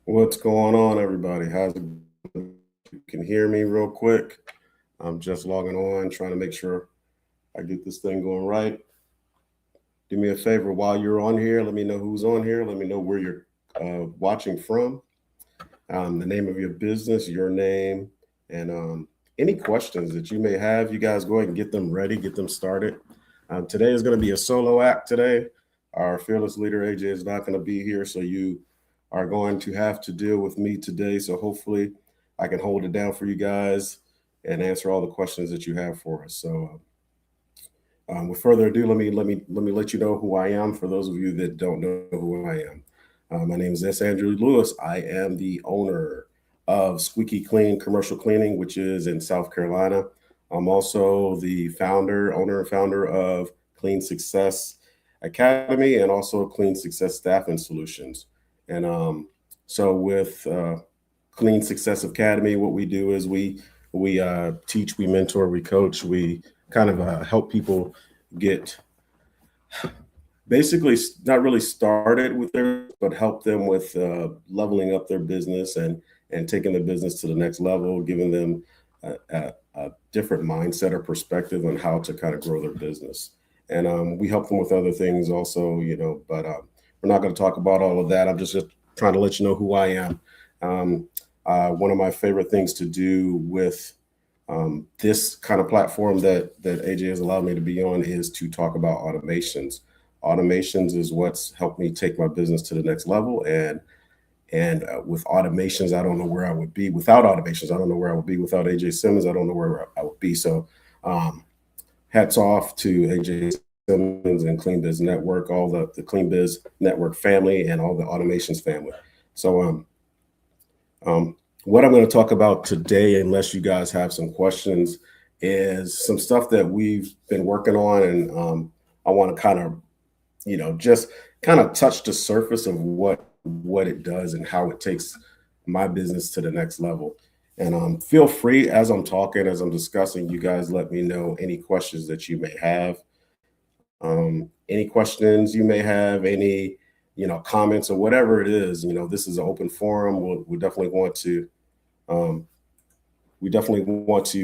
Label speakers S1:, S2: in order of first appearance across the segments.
S1: What's going on, everybody? How's it going? You can hear me real quick. I'm just logging on, trying to make sure I get this thing going right. Do me a favor while you're on here. Let me know who's on here. Let me know where you're watching from, the name of your business, your name, and any questions that you may have. You guys go ahead and get them ready, get them started. Today is going to be a solo act today. Our fearless leader, AJ, is not going to be here, so you are going to have to deal with me today. So hopefully I can hold it down for you guys and answer all the questions that you have for us. So with further ado, let me let you know who I am. For those of you that don't know who I am, my name is S. Andrew Lewis. I am the owner of Squeaky Clean Commercial Cleaning, which is in South Carolina. I'm also the owner and founder of Clean Success Academy and also Clean Success Staffing Solutions. And so with Clean Success Academy, what we do is we teach, we mentor, we coach, we kind of help people get basically not really started with their, but help them with leveling up their business and taking the business to the next level, giving them a different mindset or perspective on how to kind of grow their business. And we help them with other things also, but we're not going to talk about all of that. I'm just trying to let you know who I am. One of my favorite things to do with this kind of platform that AJ has allowed me to be on is to talk about automations. Automations is what's helped me take my business to the next level. And with automations, I don't know where I would be. Without automations, I don't know where I would be. Without AJ Simmons, I don't know where I would be. So hats off to AJ Simmons and Clean Biz Network, all the Clean Biz Network family and all the automations family. So what I'm going to talk about today, unless you guys have some questions, is some stuff that we've been working on. And I want to kind of, just kind of touch the surface of what it does and how it takes my business to the next level. And feel free as I'm talking, as I'm discussing, you guys let me know any questions that you may have. Any questions you may have, any, comments or whatever it is, this is an open forum. We definitely want to,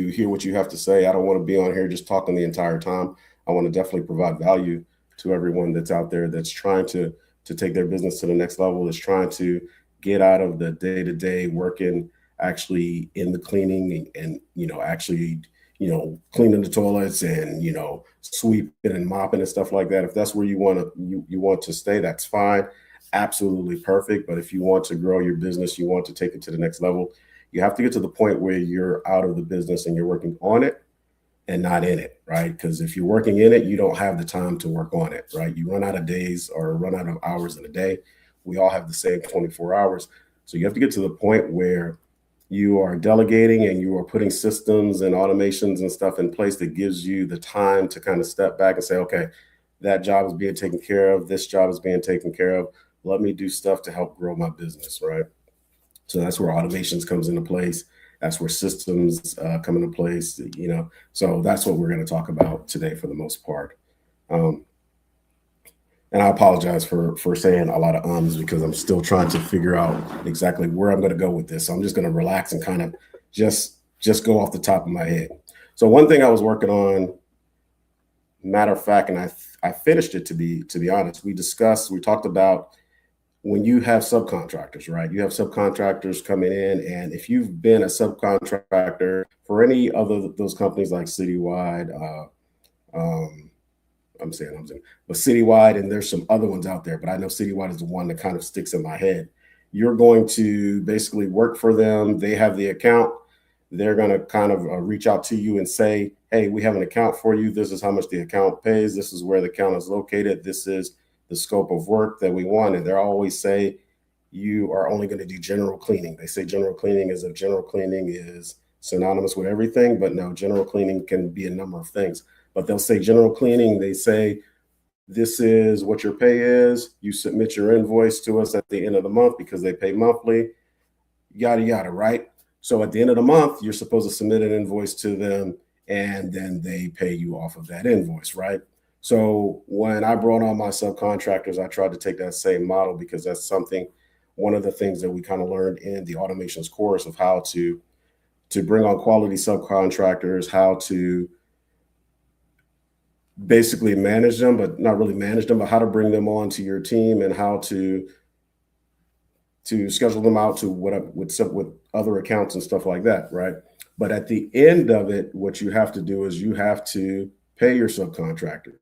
S1: hear what you have to say. I don't want to be on here just talking the entire time. I want to definitely provide value to everyone that's out there that's trying to take their business to the next level, that's trying to get out of the day-to-day working actually in the cleaning and actually cleaning the toilets and sweeping and mopping and stuff like that. If that's where you want to stay, that's fine, absolutely perfect. But if you want to grow your business, you want to take it to the next level, you have to get to the point where you're out of the business and you're working on it and not in it, right? Because if you're working in it, you don't have the time to work on it, right? You run out of days or run out of hours in a day. We all have the same 24 hours. So you have to get to the point where you are delegating and you are putting systems and automations and stuff in place that gives you the time to kind of step back and say, okay, that job is being taken care of. This job is being taken care of. Let me do stuff to help grow my business, right? So that's where automations comes into place. That's where systems come into place, So that's what we're going to talk about today for the most part. Um, and I apologize for saying a lot of ums because I'm still trying to figure out exactly where I'm going to go with this. So I'm just going to relax and kind of just go off the top of my head. So one thing I was working on, matter of fact, and I finished it to be honest. We talked about when you have subcontractors, right? You have subcontractors coming in, and if you've been a subcontractor for any other those companies like Citywide, but Citywide, and there's some other ones out there, but I know Citywide is the one that kind of sticks in my head. You're going to basically work for them. They have the account. They're going to kind of reach out to you and say, hey, we have an account for you. This is how much the account pays. This is where the account is located. This is the scope of work that we want. And they always say, you are only going to do general cleaning. They say general cleaning as if general cleaning is synonymous with everything, but no, general cleaning can be a number of things. But they'll say general cleaning. They say, this is what your pay is. You submit your invoice to us at the end of the month because they pay monthly, yada, yada, right? So at the end of the month, you're supposed to submit an invoice to them and then they pay you off of that invoice, right? So when I brought on my subcontractors, I tried to take that same model because that's something one of the things that we kind of learned in the automations course of how to bring on quality subcontractors, how to basically manage them, but not really manage them, but how to bring them on to your team and how to schedule them out to with other accounts and stuff like that, right? But at the end of it, what you have to do is you have to pay your subcontractors.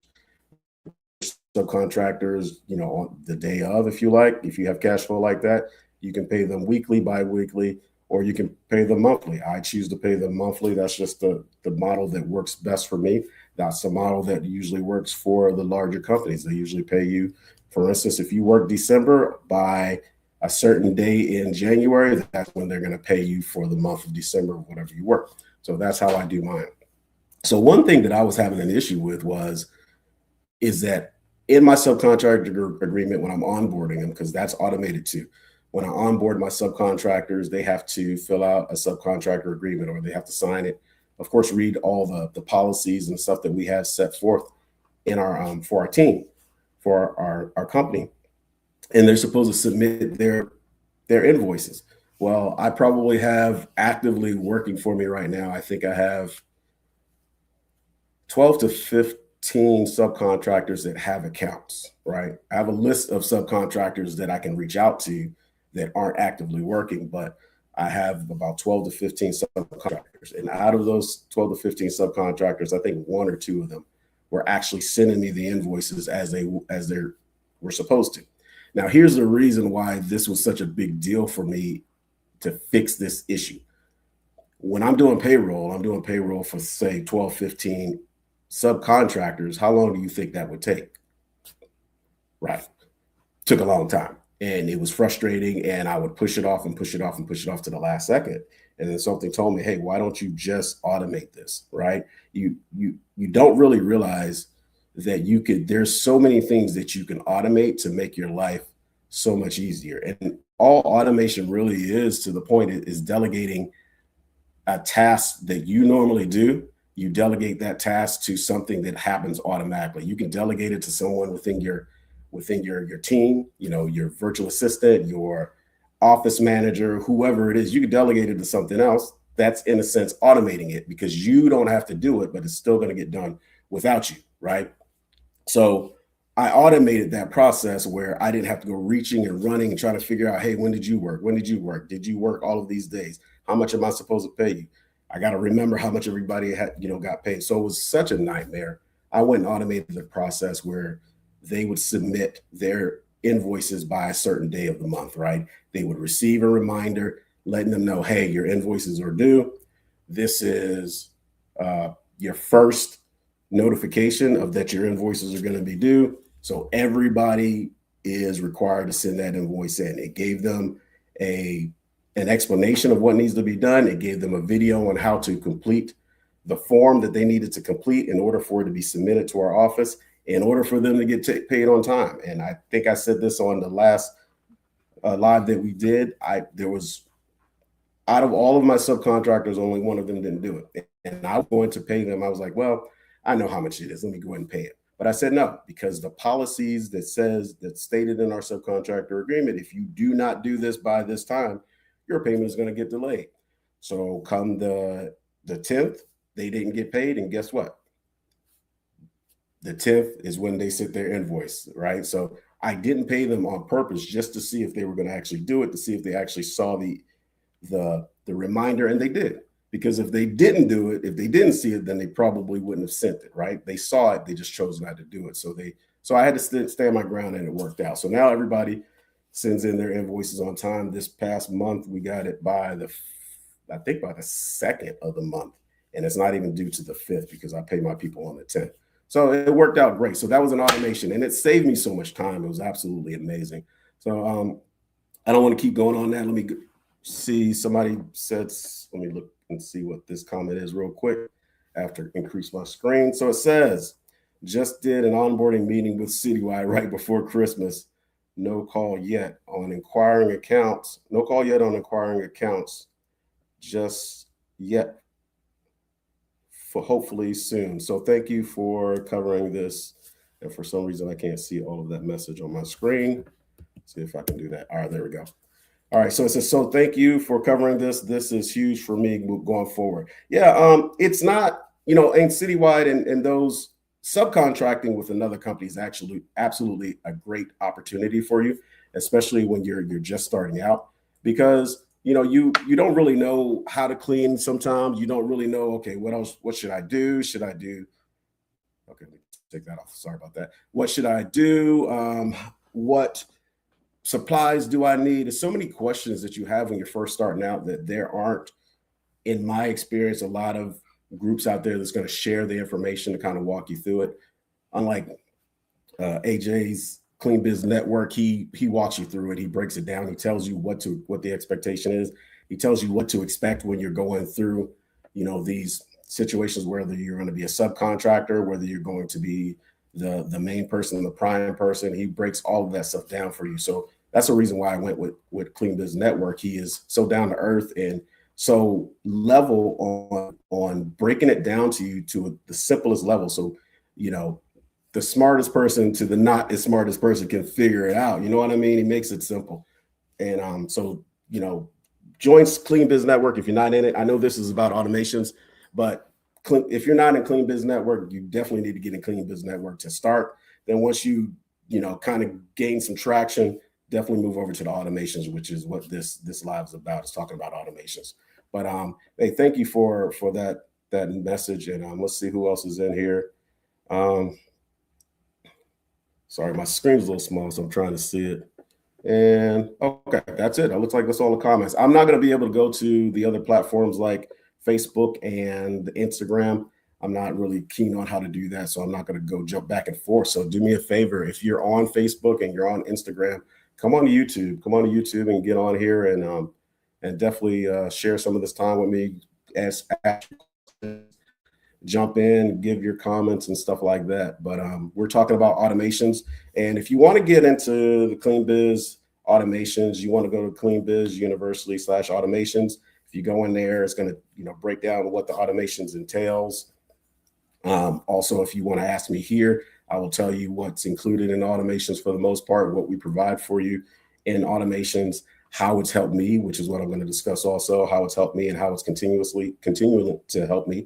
S1: Subcontractors, on the day of, if you like, if you have cash flow like that, you can pay them weekly, bi-weekly, or you can pay them monthly. I choose to pay them monthly. That's just the model that works best for me. That's the model that usually works for the larger companies. They usually pay you, for instance, if you work December, by a certain day in January, that's when they're going to pay you for the month of December, whatever you work. So that's how I do mine. So one thing that I was having an issue with is that in my subcontractor agreement, when I'm onboarding them, because that's automated too, when I onboard my subcontractors, they have to fill out a subcontractor agreement, or they have to sign it. Of course, read all the policies and stuff that we have set forth in our for our team, for our company, and they're supposed to submit their invoices. Well, I probably have actively working for me right now, I think I have 12 to 15 subcontractors that have accounts, right? I have a list of subcontractors that I can reach out to that aren't actively working, but I have about 12 to 15 subcontractors. And out of those 12 to 15 subcontractors, I think one or two of them were actually sending me the invoices as they were supposed to. Now, here's the reason why this was such a big deal for me to fix this issue. When I'm doing payroll for, say, 12, 15 subcontractors. How long do you think that would take? Right. Took a long time. And it was frustrating. And I would push it off and push it off and push it off to the last second. And then something told me, hey, why don't you just automate this? Right. You don't really realize that there's so many things that you can automate to make your life so much easier. And all automation really is, to the point, is delegating a task that you normally do. You delegate that task to something that happens automatically. You can delegate it to someone within your team, your virtual assistant, your office manager, whoever it is. You can delegate it to something else. That's, in a sense, automating it, because you don't have to do it, but it's still going to get done without you, right? So I automated that process where I didn't have to go reaching and running and trying to figure out, hey, when did you work? When did you work? Did you work all of these days? How much am I supposed to pay you? I got to remember how much everybody had, got paid. So it was such a nightmare. I went and automated the process where they would submit their invoices by a certain day of the month, right? They would receive a reminder letting them know, hey, your invoices are due. This is your first notification of that your invoices are going to be due. So everybody is required to send that invoice in. It gave them an explanation of what needs to be done. It gave them a video on how to complete the form that they needed to complete in order for it to be submitted to our office, in order for them to get paid on time. And I think I said this on the last live that we did. There was, out of all of my subcontractors, only one of them didn't do it. And I was going to pay them. I was like, well, I know how much it is. Let me go ahead and pay it. But I said no, because the policies that stated in our subcontractor agreement, if you do not do this by this time, your payment is going to get delayed. So come the 10th, they didn't get paid. And guess what? The 10th is when they sent their invoice, right? So I didn't pay them on purpose, just to see if they were going to actually do it, to see if they actually saw the reminder, and they did. Because if they didn't do it, if they didn't see it, then they probably wouldn't have sent it, right? They saw it, they just chose not to do it. So I had to stand my ground, and it worked out. So now everybody sends in their invoices on time. This past month, we got it by the 2nd of the month. And it's not even due to the 5th, because I pay my people on the 10th. So it worked out great. So that was an automation, and it saved me so much time. It was absolutely amazing. So I don't want to keep going on that. Let me see. Somebody said, let me look and see what this comment is real quick after increase my screen. So it says, just did an onboarding meeting with Citywide right before Christmas. No call yet on inquiring accounts. No call yet on inquiring accounts. Just yet. For hopefully soon. So thank you for covering this. And for some reason, I can't see all of that message on my screen. See if I can do that. All right, there we go. All right. So it says, so thank you for covering this. This is huge for me going forward. Yeah. It's not, in citywide and those subcontracting with another company is actually absolutely a great opportunity for you, especially when you're just starting out, because you don't really know how to clean sometimes. You don't really know, okay, what else, what should I do? Should I do okay, let me take that off. Sorry about that. What should I do? What supplies do I need? There's so many questions that you have when you're first starting out that there aren't, in my experience, a lot of groups out there that's going to share the information to kind of walk you through it. Unlike AJ's Clean Biz Network, he walks you through it. He breaks it down. He tells you what the expectation is. He tells you what to expect when you're going through, these situations, whether you're going to be a subcontractor, whether you're going to be the main person, the prime person. He breaks all of that stuff down for you. So that's the reason why I went with Clean Biz Network. He is so down to earth and so level on breaking it down to you to the simplest level. So, the smartest person to the not as smartest person can figure it out. You know what I mean? He makes it simple. And so, join Clean Biz Network if you're not in it. I know this is about automations, but if you're not in Clean Biz Network, you definitely need to get in Clean Biz Network to start. Then once you, kind of gain some traction, definitely move over to the automations, which is what this live is about. It's talking about automations. But hey, thank you for that message. And let's see who else is in here. Sorry, my screen's a little small, so I'm trying to see it. And okay, that's it. It looks like that's all the comments. I'm not going to be able to go to the other platforms like Facebook and Instagram. I'm not really keen on how to do that, so I'm not going to go jump back and forth. So do me a favor. If you're on Facebook and you're on Instagram, come on to YouTube. Come on to YouTube and get on here and definitely share some of this time with me. Jump in, give your comments and stuff like that. But we're talking about automations. And if you want to get into the Clean Biz automations, you want to go to Clean Biz University /automations. If you go in there, it's going to break down what the automations entails. Also, if you want to ask me here, I will tell you what's included in automations for the most part, what we provide for you in automations, how it's helped me, which is what I'm going to discuss also, how it's helped me and how it's continuing to help me.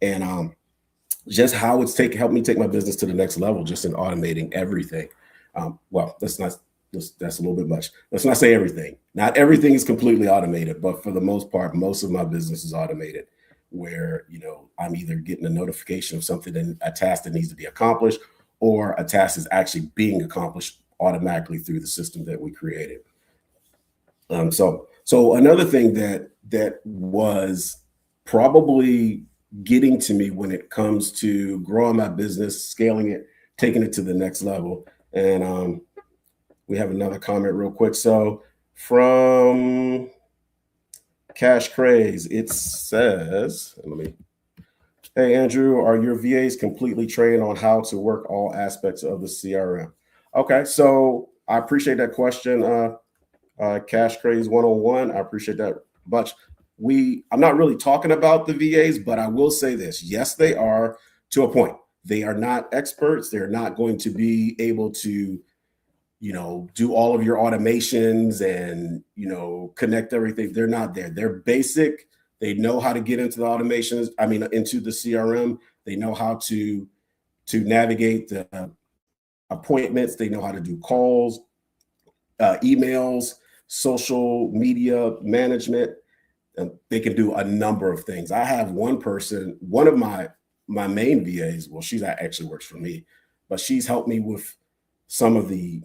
S1: And just how it's helped me take my business to the next level, just in automating everything. Well, that's a little bit much. Let's not say everything. Not everything is completely automated, but for the most part, most of my business is automated, where I'm either getting a notification of something, a task that needs to be accomplished, or a task is actually being accomplished automatically through the system that we created. So another thing that was probably getting to me when it comes to growing my business, scaling it, taking it to the next level. And we have another comment real quick. So from Cash Craze, it says, hey, Andrew, are your VAs completely trained on how to work all aspects of the CRM? Okay, so I appreciate that question, Cash Craze 101. I appreciate that much. I'm not really talking about the VAs, but I will say this. Yes, they are, to a point. They are not experts. They're not going to be able to, do all of your automations and, connect everything. They're not there. They're basic. They know how to get into the automations. Into the CRM. They know how to navigate the appointments. They know how to do calls, emails, social media management. They can do a number of things. I have one of my main VAs. Well, she actually works for me, but she's helped me with some of the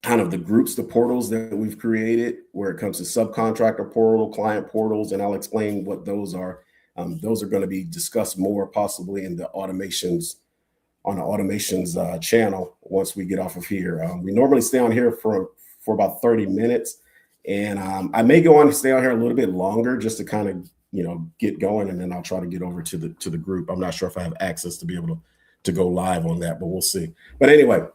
S1: kind of the groups, the portals that we've created, where it comes to subcontractor portal, client portals, and I'll explain what those are. Those are going to be discussed more possibly in the automations on the automations channel once we get off of here. We normally stay on here for about 30 minutes. And I may go on and stay on here a little bit longer just to kind of, get going. And then I'll try to get over to the group. I'm not sure if I have access to be able to go live on that, but we'll see. But anyway,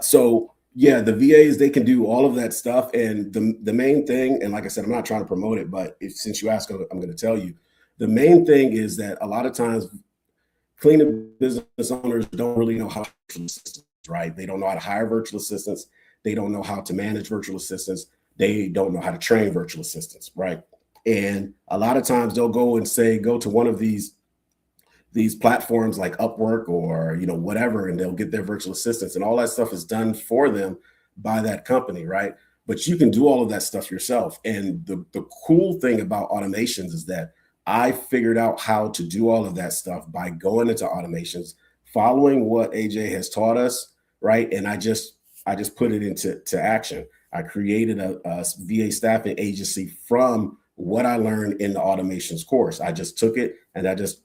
S1: so yeah, the VAs, they can do all of that stuff. And the main thing, and like I said, I'm not trying to promote it, but since you asked, I'm going to tell you, the main thing is that a lot of times cleaning business owners don't really know how to virtual assistants, right? They don't know how to hire virtual assistants. They don't know how to manage virtual assistants. they don't know how to train virtual assistants, right? And a lot of times they'll go and say, go to one of these platforms like Upwork or whatever, and they'll get their virtual assistants, and all that stuff is done for them by that company, right? But you can do all of that stuff yourself. And the cool thing about automations is that I figured out how to do all of that stuff by going into automations, following what AJ has taught us, right? And I just put it into action. I created a VA staffing agency from what I learned in the automations course. I just took it and I just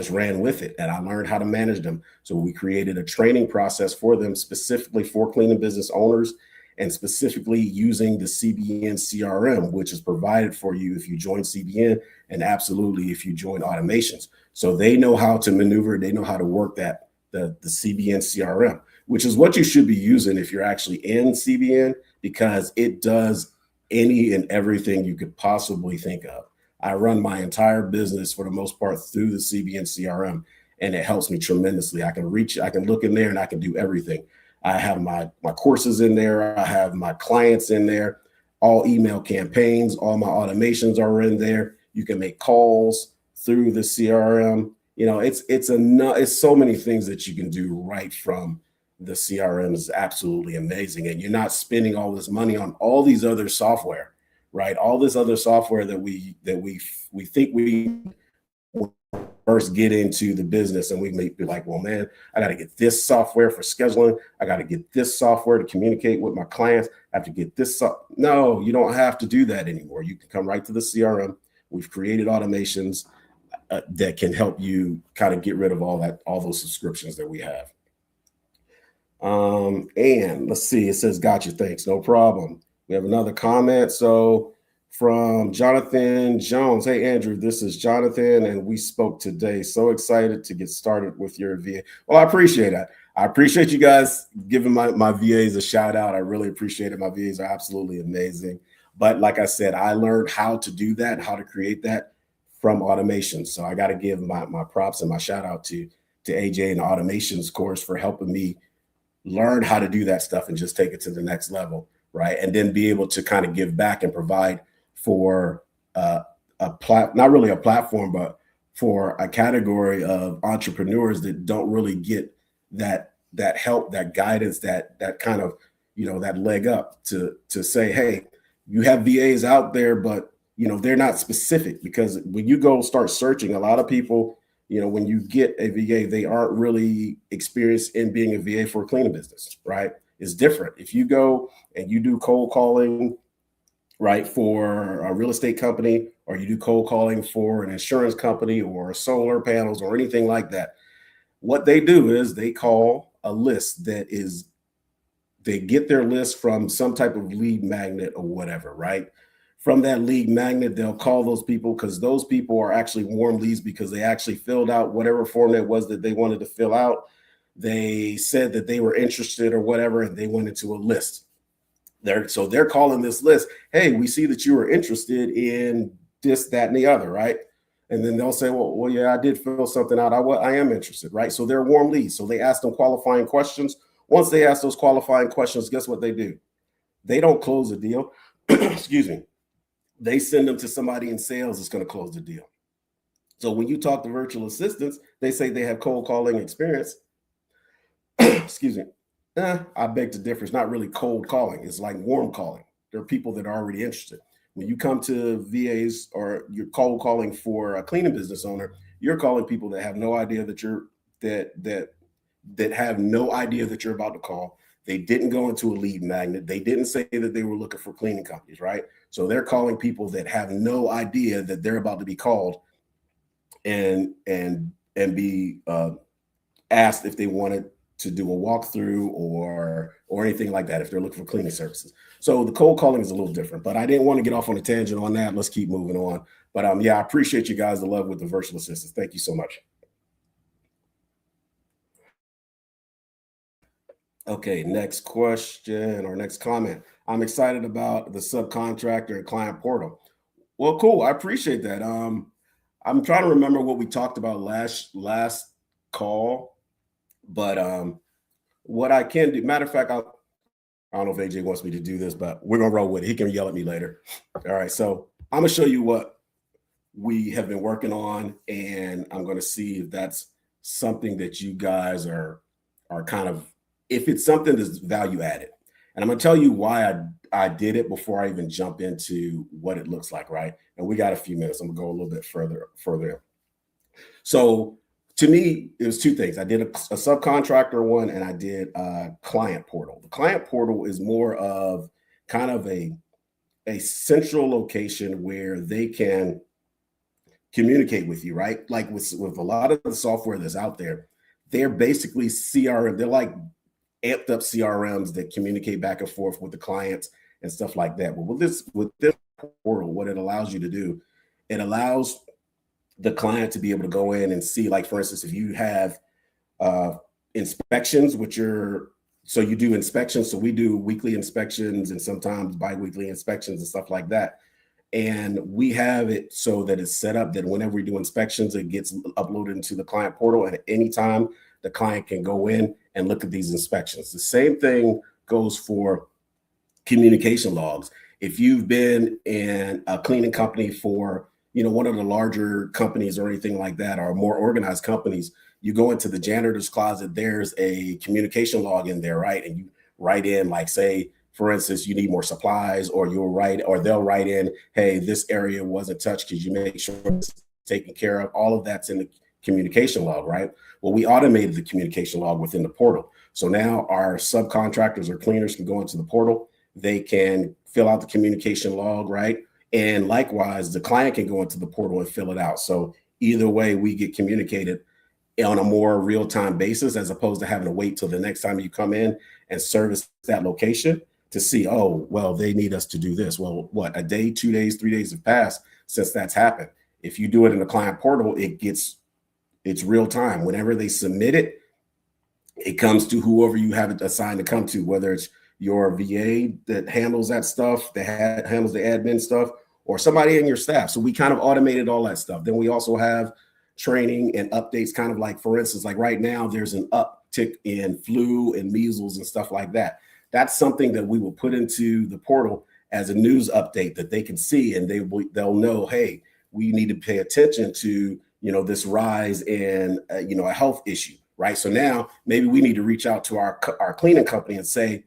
S1: ran with it, and I learned how to manage them. So we created a training process for them specifically for cleaning business owners, and specifically using the CBN CRM, which is provided for you if you join CBN, and absolutely if you join automations. So they know how to maneuver, they know how to work the CBN CRM, which is what you should be using if you're actually in CBN, because it does any and everything you could possibly think of. I run my entire business for the most part through the CBN CRM, and it helps me tremendously. I can look in there and I can do everything. I have my courses in there. I have my clients in there, all email campaigns, all my automations are in there. You can make calls through the CRM. It's so many things that you can do right from the CRM. Is absolutely amazing. And you're not spending all this money on all these other software, right? All this other software that we think we first get into the business, and we may be like, well, man, I got to get this software for scheduling. I got to get this software to communicate with my clients. I have to get this. No, you don't have to do that anymore. You can come right to the CRM. We've created automations that can help you kind of get rid of all those subscriptions that we have. And let's see, it says, gotcha, thanks, no problem. We have another comment. So from Jonathan Jones, hey, Andrew, this is Jonathan, and we spoke today. So excited to get started with your VA. Well, I appreciate that. I appreciate you guys giving my VAs a shout out. I really appreciate it. My VAs are absolutely amazing. But like I said, I learned how to do that, how to create that from automation. So I got to give my props and my shout out to AJ and the automations course for helping me learn how to do that stuff and just take it to the next level, right? And then be able to kind of give back and provide for not really a platform, but for a category of entrepreneurs that don't really get that help, that guidance, that kind of that leg up to say, hey, you have VAs out there, but they're not specific. Because when you go start searching, a lot of people, when you get a VA, they aren't really experienced in being a VA for a cleaning business, right? It's different. If you go and you do cold calling, right, for a real estate company, or you do cold calling for an insurance company or solar panels or anything like that, what they do is they call a list they get their list from some type of lead magnet or whatever, right? From that lead magnet, they'll call those people, because those people are actually warm leads, because they actually filled out whatever form that was that they wanted to fill out. They said that they were interested or whatever, and they went into a list. So they're calling this list, hey, we see that you were interested in this, that, and the other, right? And then they'll say, well, yeah, I did fill something out. I am interested, right? So they're warm leads. So they ask them qualifying questions. Once they ask those qualifying questions, guess what they do? They don't close the deal. Excuse me. They send them to somebody in sales that's going to close the deal. So when you talk to virtual assistants, they say they have cold calling experience. Excuse me. I beg to differ. It's not really cold calling. It's like warm calling. There are people that are already interested. When you come to VAs or you're cold calling for a cleaning business owner, you're calling people that have no idea that you're that have no idea that you're about to call. They didn't go into a lead magnet. They didn't say that they were looking for cleaning companies, right? So they're calling people that have no idea that they're about to be called and be asked if they wanted to do a walkthrough or anything like that, if they're looking for cleaning services. So the cold calling is a little different, but I didn't want to get off on a tangent on that. Let's keep moving on. But yeah, I appreciate you guys, the love with the virtual assistants. Thank you so much. Okay, next question or next comment. I'm excited about the subcontractor and client portal. Well, cool. I appreciate that. I'm trying to remember what we talked about last call, but what I can do, matter of fact, I don't know if AJ wants me to do this, but we're going to roll with it. He can yell at me later. All right. So I'm going to show you what we have been working on, and I'm going to see if that's something that you guys are kind of, if it's something that's value added. And I'm going to tell you why I did it before I even jump into what it looks like, right? And we got a few minutes. I'm going to go a little bit further. So to me, it was two things. I did a subcontractor one, and I did a client portal. The client portal is more of kind of a central location where they can communicate with you, right? Like with a lot of the software that's out there, they're basically CRM. They're like amped up CRMs that communicate back and forth with the clients and stuff like that. But with this portal, what it allows you to do, it allows the client to be able to go in and see, like, for instance, if you have inspections, so you do inspections. So we do weekly inspections and sometimes bi-weekly inspections and stuff like that. And we have it so that it's set up that whenever we do inspections, it gets uploaded into the client portal. And at any time, the client can go in and look at these inspections. The same thing goes for communication logs. If you've been in a cleaning company for, one of the larger companies or anything like that, or more organized companies, you go into the janitor's closet, there's a communication log in there, right? And you write in, like, say, for instance, you need more supplies, or they'll write in, hey, this area wasn't touched. Could you make sure it's taken care of? All of that's in the communication log, right? Well, we automated the communication log within the portal. So now our subcontractors or cleaners can go into the portal. They can fill out the communication log, right? And likewise, the client can go into the portal and fill it out. So either way, we get communicated on a more real-time basis, as opposed to having to wait till the next time you come in and service that location to see, oh, well, they need us to do this. Well, what, a day, 2 days, 3 days have passed since that's happened. If you do it in the client portal, it's real time. Whenever they submit it, it comes to whoever you have it assigned to come to, whether it's your VA that handles that stuff, that handles the admin stuff, or somebody in your staff. So we kind of automated all that stuff. Then we also have training and updates, kind of like, for instance, like right now, there's an uptick in flu and measles and stuff like that. That's something that we will put into the portal as a news update that they can see, and they'll know, hey, we need to pay attention to, this rise in, a health issue, right? So now maybe we need to reach out to our cleaning company and say,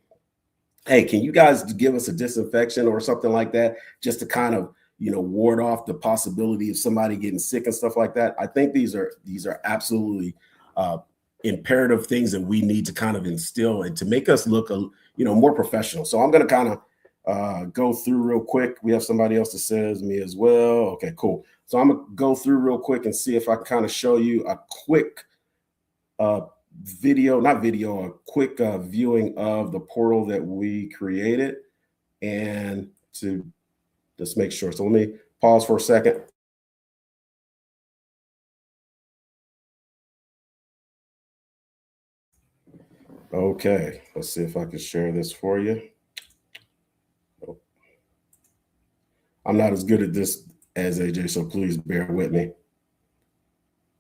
S1: hey, can you guys give us a disinfection or something like that, just to kind of, ward off the possibility of somebody getting sick and stuff like that. I think these are absolutely imperative things that we need to kind of instill and to make us look, more professional. So I'm going to kind of go through real quick. We have somebody else that says me as well. Okay, cool. So I'm going to go through real quick and see if I can kind of show you a quick a quick viewing of the portal that we created, and to just make sure. So let me pause for a second. Okay, let's see if I can share this for you. I'm not as good at this as AJ, so please bear with me.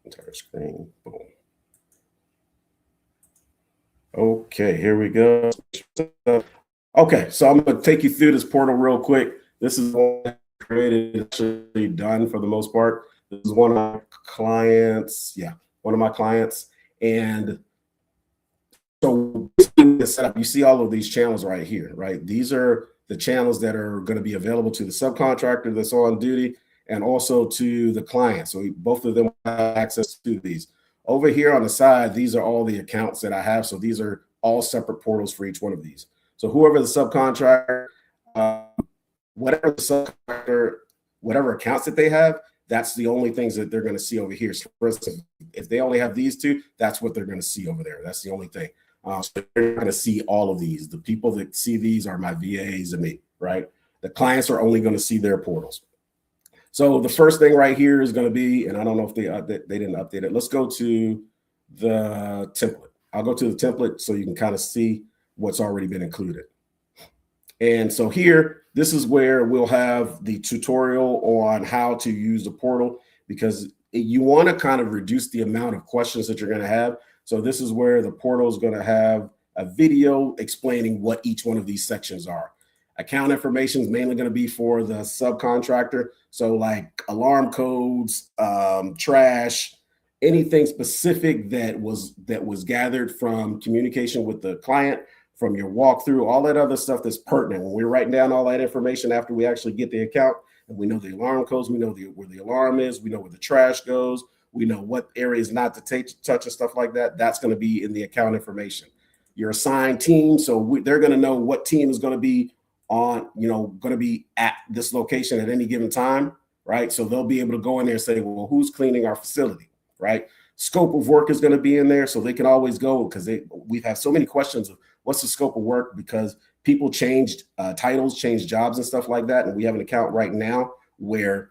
S1: Entire screen, boom. Okay, here we go. Okay, so I'm going to take you through this portal real quick. This is one created, actually done for the most part. This is one of my clients. Yeah, one of my clients. And so set up, you see all of these channels right here, right? These are the channels that are going to be available to the subcontractor that's on duty and also to the client. So both of them have access to these. Over here on the side, these are all the accounts that I have. So these are all separate portals for each one of these. So whoever the subcontractor, whatever the subcontractor, whatever accounts that they have, that's the only things that they're going to see over here. So for instance, if they only have these two, that's what they're going to see over there. That's the only thing. So they're going to see all of these. The people that see these are my VAs and me, right? The clients are only going to see their portals. So the first thing right here is going to be, and I don't know if they didn't update it. Let's go to the template. I'll go to the template so you can kind of see what's already been included. And so here, this is where we'll have the tutorial on how to use the portal, because you want to kind of reduce the amount of questions that you're going to have. So this is where the portal is going to have a video explaining what each one of these sections are. Account information is mainly going to be for the subcontractor. So like alarm codes, trash, anything specific that was gathered from communication with the client, from your walkthrough, all that other stuff that's pertinent. When we're writing down all that information after we actually get the account, and we know the alarm codes, we know where the alarm is, we know where the trash goes, we know what areas not to touch and stuff like that. That's going to be in the account information. Your assigned team, so they're going to know what team is going to be on, going to be at this location at any given time, right? So they'll be able to go in there and say, well, who's cleaning our facility, right? Scope of work is going to be in there, so they can always go, because we've had so many questions of what's the scope of work, because people changed titles, changed jobs and stuff like that. And we have an account right now where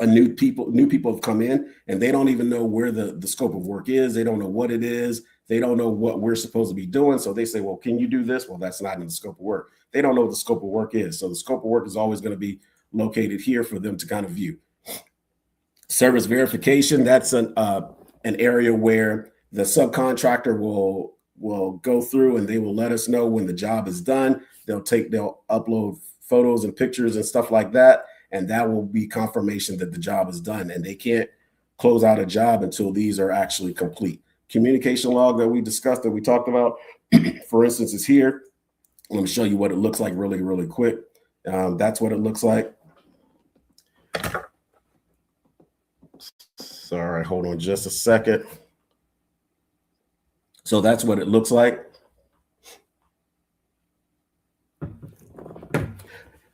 S1: new people have come in and they don't even know where the scope of work is. They don't know what it is. They don't know what we're supposed to be doing. So they say, well, can you do this? Well, that's not in the scope of work. They don't know what the scope of work is. So the scope of work is always going to be located here for them to kind of view. Service verification, that's an area where the subcontractor will go through and they will let us know when the job is done. They'll upload photos and pictures and stuff like that. And that will be confirmation that the job is done. And they can't close out a job until these are actually complete. Communication log that we discussed, that we talked about, for instance, is here. Let me show you what it looks like really, really quick. That's what it looks like. Sorry, hold on just a second. So that's what it looks like.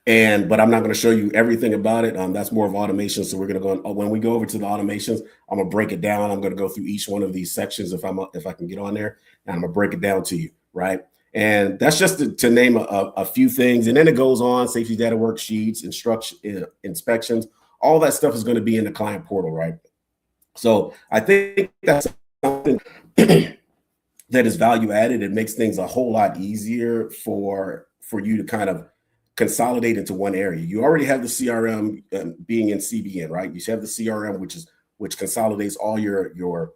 S1: But I'm not going to show you everything about it. That's more of automation. So we're going to go, when we go over to the automations, I'm going to break it down. I'm going to go through each one of these sections if I can get on there, and I'm going to break it down to you, right? And that's just to name a few things. And then it goes on: safety data worksheets, inspections, all that stuff is going to be in the client portal, right? So I think that's something that is value added. It makes things a whole lot easier for you to kind of consolidate into one area. You already have the CRM being in CBN, right? You have the CRM, which consolidates all your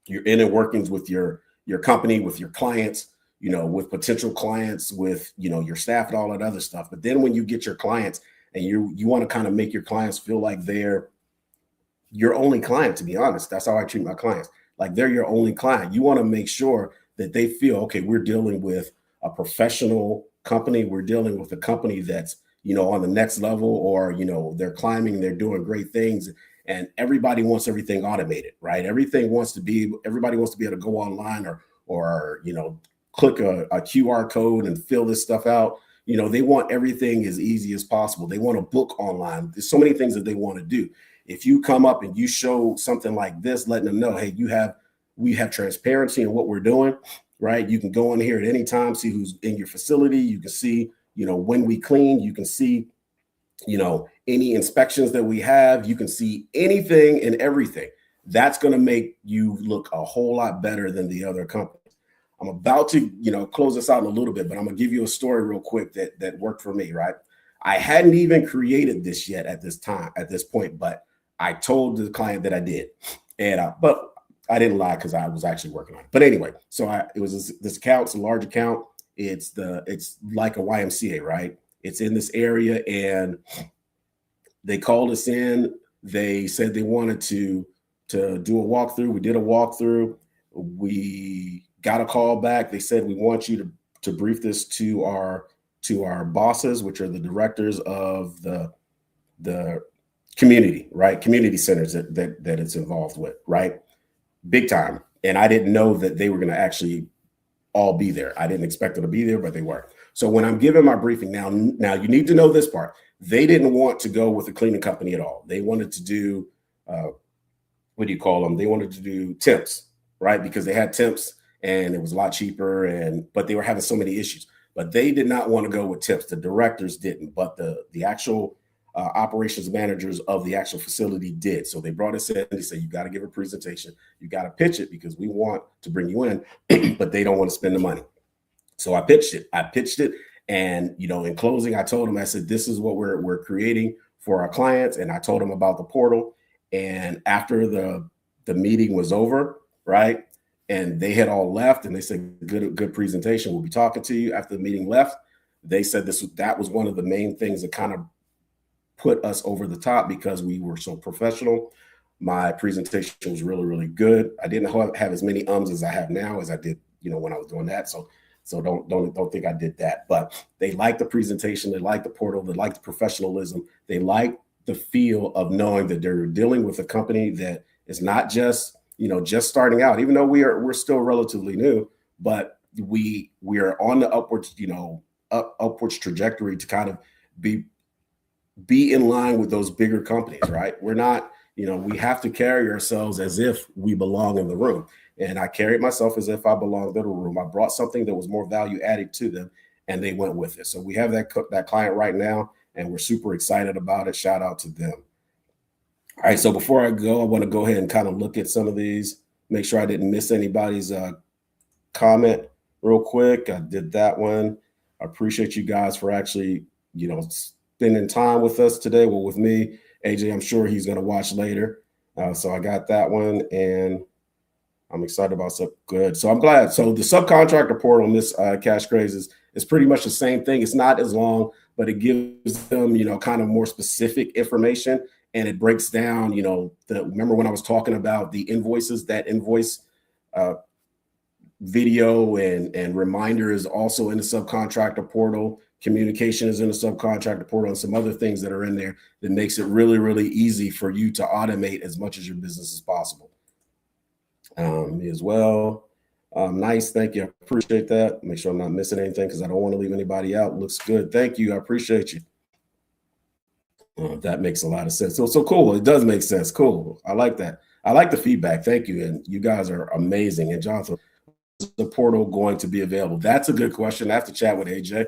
S1: inner workings with your company, with your clients, with potential clients, with your staff and all that other stuff. But then when you get your clients and you want to kind of make your clients feel like they're your only client, to be honest, that's how I treat my clients. Like they're your only client. You want to make sure that they feel, okay, we're dealing with a professional company. We're dealing with a company that's, on the next level, or, they're climbing, they're doing great things, and everybody wants everything automated, right? Everybody wants to be able to go online or click a QR code and fill this stuff out. They want everything as easy as possible. They want to book online. There's so many things that they want to do. If you come up and you show something like this, letting them know, hey, we have transparency in what we're doing, right? You can go in here at any time, see who's in your facility. You can see, when we clean, you can see, any inspections that we have. You can see anything and everything. That's going to make you look a whole lot better than the other companies. I'm about to, close this out in a little bit, but I'm going to give you a story real quick that worked for me, right? I hadn't even created this yet at this point, but I told the client that I did. But I didn't lie, because I was actually working on it. But anyway, so it was this account. It's a large account. It's like a YMCA, right? It's in this area, and they called us in. They said they wanted to do a walkthrough. We did a walkthrough. We got a call back. They said, we want you to brief this to our bosses, which are the directors of the community, right? Community centers that it's involved with, right? Big time. And I didn't know that they were going to actually all be there. I didn't expect them to be there, but they were. So when I'm giving my briefing now you need to know this part. They didn't want to go with a cleaning company at all. They wanted to do, what do you call them? They wanted to do temps, right? Because they had temps and it was a lot cheaper, but they were having so many issues. But they did not want to go with temps. The directors didn't, but the actual operations managers of the actual facility did. So they brought us in. They said, you got to give a presentation. You got to pitch it, because we want to bring you in, but they don't want to spend the money. So I pitched it. And, in closing, I told them, I said, this is what we're creating for our clients. And I told them about the portal. And after the meeting was over, right, and they had all left, and they said, good presentation. We'll be talking to you. After the meeting left, they said that was one of the main things that kind of put us over the top because we were so professional. My presentation was really, really good. I didn't have as many ums as I have now as I did, when I was doing that. So don't think I did that. But they liked the presentation. They liked the portal. They liked the professionalism. They liked the feel of knowing that they're dealing with a company that is not just, just starting out, even though we're still relatively new, but we are on the upwards trajectory to kind of be in line with those bigger companies, right? We're not, we have to carry ourselves as if we belong in the room. And I carried myself as if I belonged in the room. I brought something that was more value added to them, and they went with it. So we have that client right now, and we're super excited about it. Shout out to them. All right, so before I go, I want to go ahead and kind of look at some of these, make sure I didn't miss anybody's comment real quick. I did that one. I appreciate you guys for actually, spending time with us today. Well, with me, AJ, I'm sure he's going to watch later. So I got that one, and I'm excited about stuff. Good. So I'm glad. So the subcontractor portal on this Cash Craze is pretty much the same thing. It's not as long, but it gives them, kind of more specific information. And it breaks down, remember when I was talking about the invoices, that invoice video and reminder is also in the subcontractor portal. Communication is in the subcontractor portal, and some other things that are in there that makes it really, really easy for you to automate as much as your business as possible. Me as well. Nice. Thank you. I appreciate that. Make sure I'm not missing anything because I don't want to leave anybody out. Looks good. Thank you. I appreciate you. That makes a lot of sense. So cool. It does make sense. Cool. I like that. I like the feedback. Thank you. And you guys are amazing. And Jonathan, is the portal going to be available? That's a good question. I have to chat with AJ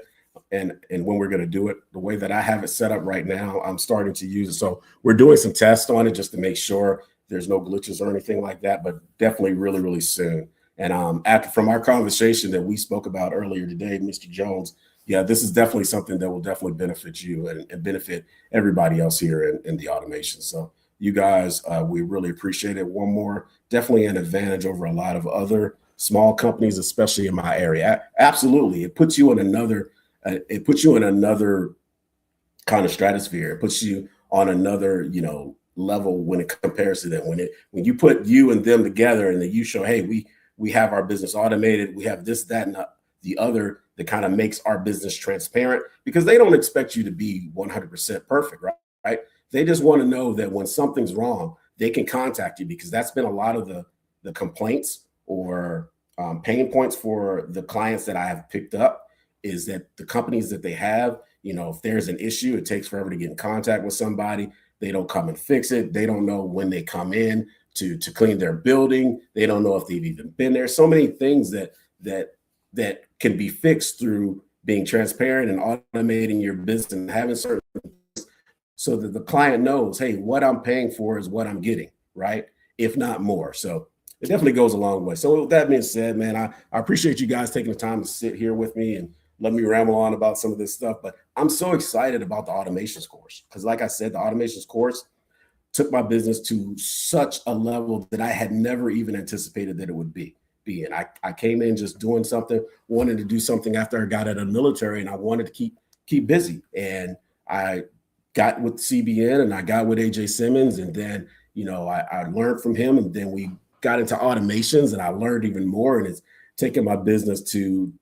S1: and when we're going to do it. The way that I have it set up right now, I'm starting to use it. So we're doing some tests on it just to make sure there's no glitches or anything like that, but definitely really, really soon. And from our conversation that we spoke about earlier today, Mr. Jones, yeah, this is definitely something that will definitely benefit you and benefit everybody else here in the automation. So you guys, we really appreciate it. One more, definitely an advantage over a lot of other small companies, especially in my area. Absolutely. It puts you in another kind of stratosphere. It puts you on another, level when it compares to them. When you put you and them together and then you show, hey, we have our business automated, we have this, that, and the other that kind of makes our business transparent, because they don't expect you to be 100% perfect, right? They just want to know that when something's wrong, they can contact you, because that's been a lot of the complaints or pain points for the clients that I have picked up, is that the companies that they have, if there's an issue, it takes forever to get in contact with somebody. They don't come and fix it. They don't know when they come in to clean their building. They don't know if they've even been there. So many things that can be fixed through being transparent and automating your business and having certain things so that the client knows, hey, what I'm paying for is what I'm getting, right? If not more. So it definitely goes a long way. So with that being said, man, I appreciate you guys taking the time to sit here with me and let me ramble on about some of this stuff. But I'm so excited about the automations course, because like I said, the automations course took my business to such a level that I had never even anticipated that it would be. And I came in just doing something, wanted to do something after I got out of the military, and I wanted to keep busy. And I got with CBN and I got with AJ Simmons, and then, I learned from him, and then we got into automations and I learned even more, and it's taken my business to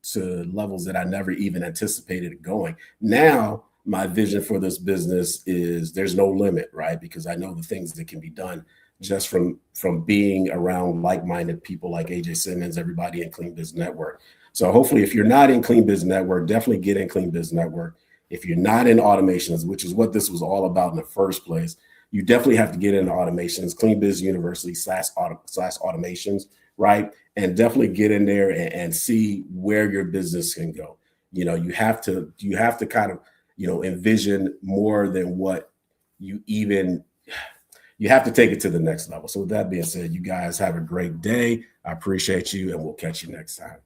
S1: levels that I never even anticipated going. Now, my vision for this business is there's no limit, right? Because I know the things that can be done just from being around like-minded people like AJ Simmons, everybody in Clean Biz Network. So hopefully, if you're not in Clean Biz Network, definitely get in Clean Biz Network. If you're not in automations, which is what this was all about in the first place, you definitely have to get into automations, Clean Biz University /automations, right? And definitely get in there and see where your business can go. You have to kind of, envision more than what you have to take it to the next level. So with that being said, you guys have a great day. I appreciate you, and we'll catch you next time.